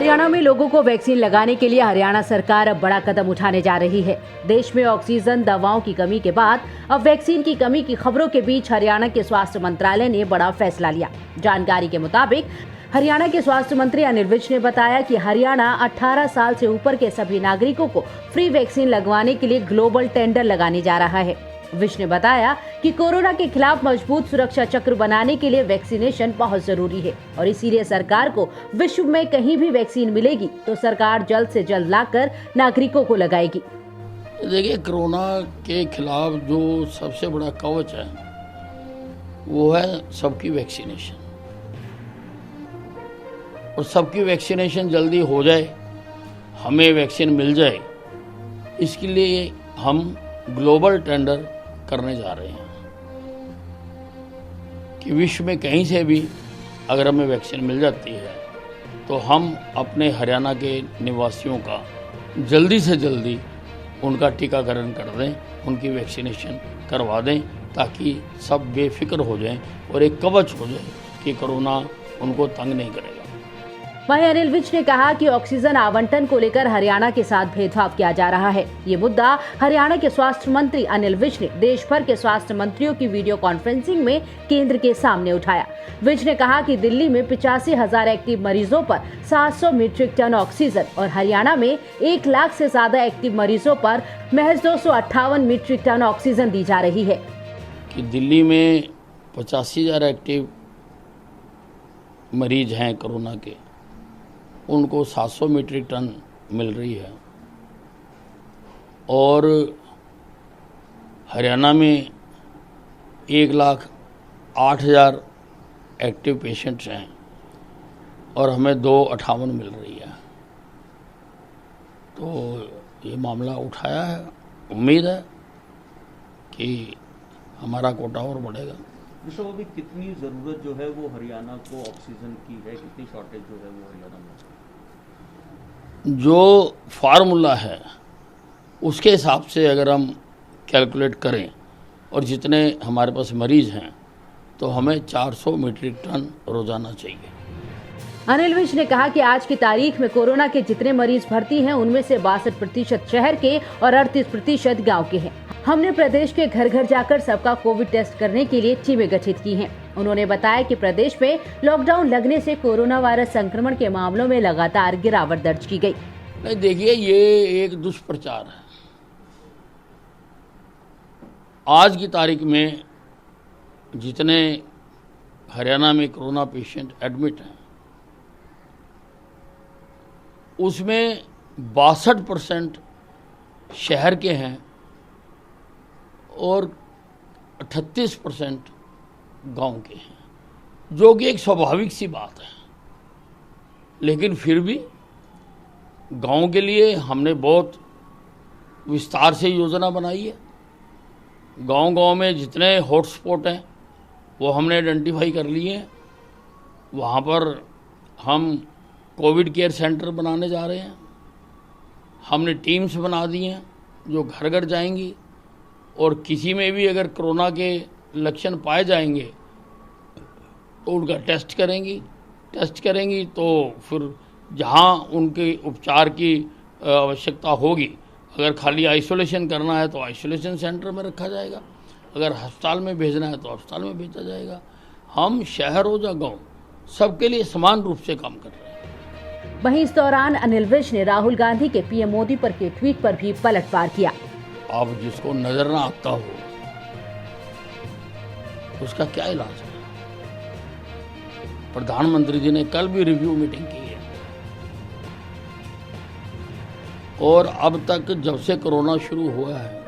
हरियाणा में लोगों को वैक्सीन लगाने के लिए हरियाणा सरकार अब बड़ा कदम उठाने जा रही है। देश में ऑक्सीजन दवाओं की कमी के बाद अब वैक्सीन की कमी की खबरों के बीच हरियाणा के स्वास्थ्य मंत्रालय ने बड़ा फैसला लिया। जानकारी के मुताबिक हरियाणा के स्वास्थ्य मंत्री अनिल विज ने बताया कि हरियाणा 18 साल से ऊपर के सभी नागरिकों को फ्री वैक्सीन लगवाने के लिए ग्लोबल टेंडर लगाने जा रहा है। विज ने बताया कि कोरोना के खिलाफ मजबूत सुरक्षा चक्र बनाने के लिए वैक्सीनेशन बहुत जरूरी है और इसीलिए सरकार को विश्व में कहीं भी वैक्सीन मिलेगी तो सरकार जल्द से जल्द लाकर नागरिकों को लगाएगी। देखिए, कोरोना के खिलाफ जो सबसे बड़ा कवच है वो है सबकी वैक्सीनेशन, और सबकी वैक्सीनेशन जल्दी हो जाए, हमें वैक्सीन मिल जाए, इसके लिए हम ग्लोबल टेंडर करने जा रहे हैं कि विश्व में कहीं से भी अगर हमें वैक्सीन मिल जाती है तो हम अपने हरियाणा के निवासियों का जल्दी से जल्दी उनका टीकाकरण कर दें, उनकी वैक्सीनेशन करवा दें, ताकि सब बेफिक्र हो जाएं और एक कवच हो जाए कि कोरोना उनको तंग नहीं करेगा। वहीं अनिल विज ने कहा कि ऑक्सीजन आवंटन को लेकर हरियाणा के साथ भेदभाव किया जा रहा है। ये मुद्दा हरियाणा के स्वास्थ्य मंत्री अनिल विज ने देश भर के स्वास्थ्य मंत्रियों की वीडियो कॉन्फ्रेंसिंग में केंद्र के सामने उठाया। विज ने कहा कि दिल्ली में 85,000 एक्टिव मरीजों पर 700 मीट्रिक टन ऑक्सीजन और हरियाणा में 1 लाख से ज्यादा एक्टिव मरीजों पर महज 258 मीट्रिक टन ऑक्सीजन दी जा रही है। कि दिल्ली में 85,000 एक्टिव मरीज हैं कोरोना के, उनको 700 मीट्रिक टन मिल रही है, और हरियाणा में 1,08,000 एक्टिव पेशेंट्स हैं और हमें 258 मिल रही है। तो ये मामला उठाया है, उम्मीद है कि हमारा कोटा और बढ़ेगा। तो अभी कितनी ज़रूरत जो है वो हरियाणा को ऑक्सीजन की है, कितनी शॉर्टेज जो है वो हरियाणा में? जो फार्मूला है उसके हिसाब से अगर हम कैलकुलेट करें और जितने हमारे पास मरीज हैं तो हमें 400 मीट्रिक टन रोजाना चाहिए। अनिल विज ने कहा कि आज की तारीख में कोरोना के जितने मरीज भर्ती हैं उनमें से 62% शहर के और 38% गाँव के हैं। हमने प्रदेश के घर घर जाकर सबका कोविड टेस्ट करने के लिए टीमें गठित की हैं। उन्होंने बताया कि प्रदेश में लॉकडाउन लगने से कोरोना वायरस संक्रमण के मामलों में लगातार गिरावट दर्ज की गई। नहीं, देखिए, ये एक दुष्प्रचार है। आज की तारीख में जितने हरियाणा में कोरोना पेशेंट एडमिट हैं उसमें 62% शहर के हैं और 38% गांव के हैं, जो कि एक स्वाभाविक सी बात है। लेकिन फिर भी गांव के लिए हमने बहुत विस्तार से योजना बनाई है। गांव-गांव में जितने हॉटस्पॉट हैं वो हमने आइडेंटिफाई कर लिए हैं। वहाँ पर हम कोविड केयर सेंटर बनाने जा रहे हैं। हमने टीम्स बना दी हैं जो घर घर जाएंगी और किसी में भी अगर कोरोना के लक्षण पाए जाएंगे तो उनका टेस्ट करेंगी तो फिर जहां उनके उपचार की आवश्यकता होगी, अगर खाली आइसोलेशन करना है तो आइसोलेशन सेंटर में रखा जाएगा, अगर अस्पताल में भेजना है तो अस्पताल में भेजा जाएगा। हम शहर हो या गाँव, सबके लिए समान रूप से काम कर रहे हैं। वहीं इस दौरान अनिल विज ने राहुल गांधी के पीएम मोदी पर के ट्वीट पर भी पलटवार किया। आप जिसको नजर ना आता हो उसका क्या इलाज है? प्रधानमंत्री जी ने कल भी रिव्यू मीटिंग की है, और अब तक जब से कोरोना शुरू हुआ है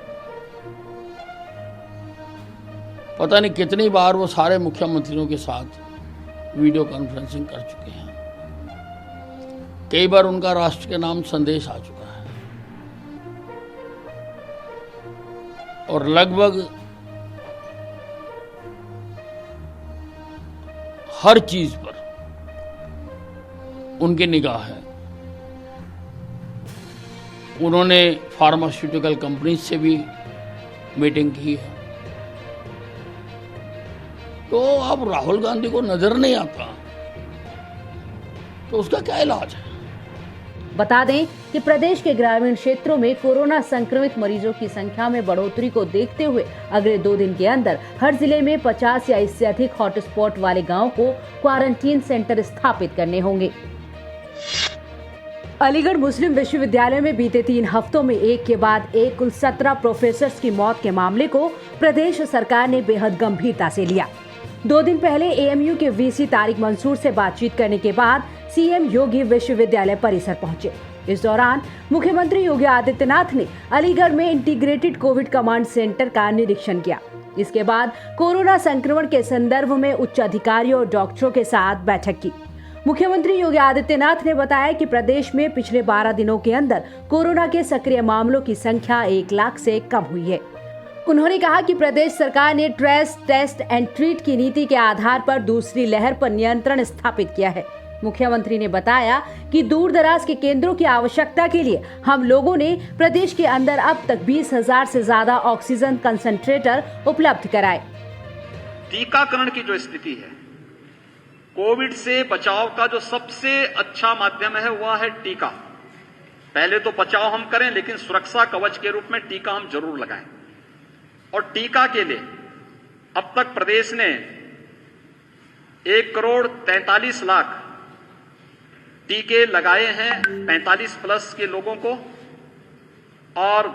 पता नहीं कितनी बार वो सारे मुख्यमंत्रियों के साथ वीडियो कॉन्फ्रेंसिंग कर चुके हैं। कई बार उनका राष्ट्र के नाम संदेश आ चुका है, और लगभग हर चीज पर उनकी निगाह है। उन्होंने फार्मास्यूटिकल कंपनीज से भी मीटिंग की है। तो अब राहुल गांधी को नजर नहीं आता तो उसका क्या इलाज है? बता दें कि प्रदेश के ग्रामीण क्षेत्रों में कोरोना संक्रमित मरीजों की संख्या में बढ़ोतरी को देखते हुए अगले 2 दिन के अंदर हर जिले में 50 या इससे अधिक हॉटस्पॉट वाले गांवों को क्वारंटीन सेंटर स्थापित करने होंगे। अलीगढ़ मुस्लिम विश्वविद्यालय में बीते 3 हफ्तों में एक के बाद एक कुल 17 प्रोफेसर्स की मौत के मामले को प्रदेश सरकार ने बेहद गंभीरता से लिया। 2 दिन पहले एएमयू के वीसी तारिक मंसूर से बातचीत करने के बाद सीएम योगी विश्वविद्यालय परिसर पहुंचे। इस दौरान मुख्यमंत्री योगी आदित्यनाथ ने अलीगढ़ में इंटीग्रेटेड कोविड कमांड सेंटर का निरीक्षण किया। इसके बाद कोरोना संक्रमण के संदर्भ में उच्च अधिकारियों और डॉक्टरों के साथ बैठक की। मुख्यमंत्री योगी आदित्यनाथ ने बताया कि प्रदेश में पिछले 12 दिनों के अंदर कोरोना के सक्रिय मामलों की संख्या 1 लाख से कम हुई है। उन्होंने कहा कि प्रदेश सरकार ने ट्रेस, टेस्ट एंड ट्रीट की नीति के आधार पर दूसरी लहर पर नियंत्रण स्थापित किया है। मुख्यमंत्री ने बताया कि दूर दराज के केंद्रों की आवश्यकता के लिए हम लोगों ने प्रदेश के अंदर अब तक 20,000 से ज्यादा ऑक्सीजन कंसंट्रेटर उपलब्ध कराए। टीकाकरण की जो स्थिति है, कोविड से बचाव का जो सबसे अच्छा माध्यम है वह है टीका। पहले तो बचाव हम करें, लेकिन सुरक्षा कवच के रूप में टीका हम जरूर लगाएं। और टीका के लिए अब तक प्रदेश ने 1,43,00,000 टीके लगाए हैं 45 प्लस के लोगों को, और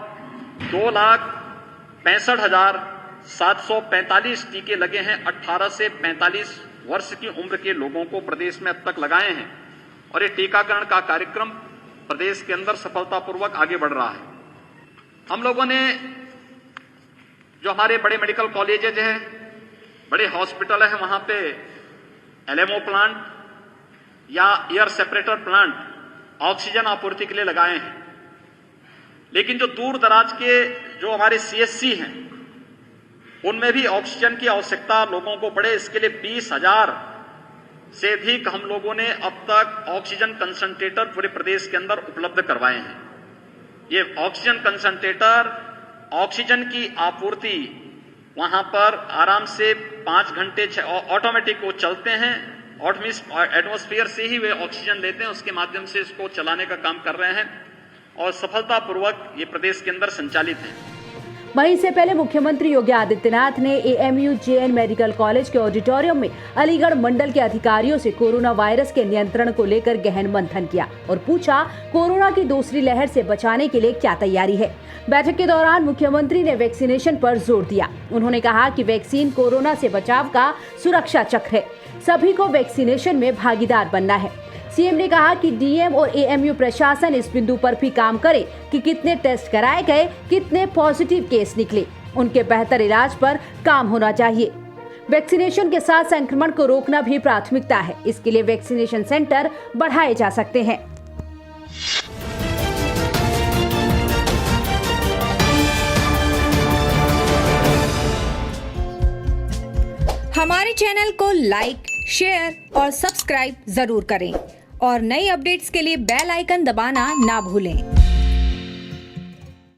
2,65,745 टीके लगे हैं 18 से 45 वर्ष की उम्र के लोगों को प्रदेश में अब तक लगाए हैं। और ये टीकाकरण का कार्यक्रम प्रदेश के अंदर सफलतापूर्वक आगे बढ़ रहा है। हम लोगों ने जो हमारे बड़े मेडिकल कॉलेजेज हैं, बड़े हॉस्पिटल हैं, वहां पे एलएमओ प्लांट या एयर सेपरेटर प्लांट ऑक्सीजन आपूर्ति के लिए लगाए हैं। लेकिन जो दूर दराज के जो हमारे सीएचसी हैं, उनमें भी ऑक्सीजन की आवश्यकता लोगों को पड़े, इसके लिए 20,000 से अधिक हम लोगों ने अब तक ऑक्सीजन कंसंट्रेटर पूरे प्रदेश के अंदर उपलब्ध करवाए हैं। ये ऑक्सीजन कंसंट्रेटर ऑक्सीजन की आपूर्ति वहां पर आराम से 5 घंटे ऑटोमेटिक वो चलते हैं, एटमॉस्फेयर से ही वे ऑक्सीजन लेते हैं, उसके माध्यम से इसको चलाने का काम कर रहे हैं और सफलतापूर्वक ये प्रदेश के अंदर संचालित है। वहीं इससे पहले मुख्यमंत्री योगी आदित्यनाथ ने एएमयू जेएन मेडिकल कॉलेज के ऑडिटोरियम में अलीगढ़ मंडल के अधिकारियों से कोरोना वायरस के नियंत्रण को लेकर गहन मंथन किया और पूछा कोरोना की दूसरी लहर से बचाने के लिए क्या तैयारी है। बैठक के दौरान मुख्यमंत्री ने वैक्सीनेशन पर जोर दिया। उन्होंने कहा कि वैक्सीन कोरोना से बचाव का सुरक्षा चक्र है, सभी को वैक्सीनेशन में भागीदार बनना है। सीएम ने कहा कि डीएम और एएमयू प्रशासन इस बिंदु पर भी काम करे कि कितने टेस्ट कराए गए, कितने पॉजिटिव केस निकले, उनके बेहतर इलाज पर काम होना चाहिए। वैक्सीनेशन के साथ संक्रमण को रोकना भी प्राथमिकता है, इसके लिए वैक्सीनेशन सेंटर बढ़ाए जा सकते हैं। हमारे चैनल को लाइक, शेयर और सब्सक्राइब जरूर करें और नई अपडेट्स के लिए बेल आइकन दबाना ना भूलें।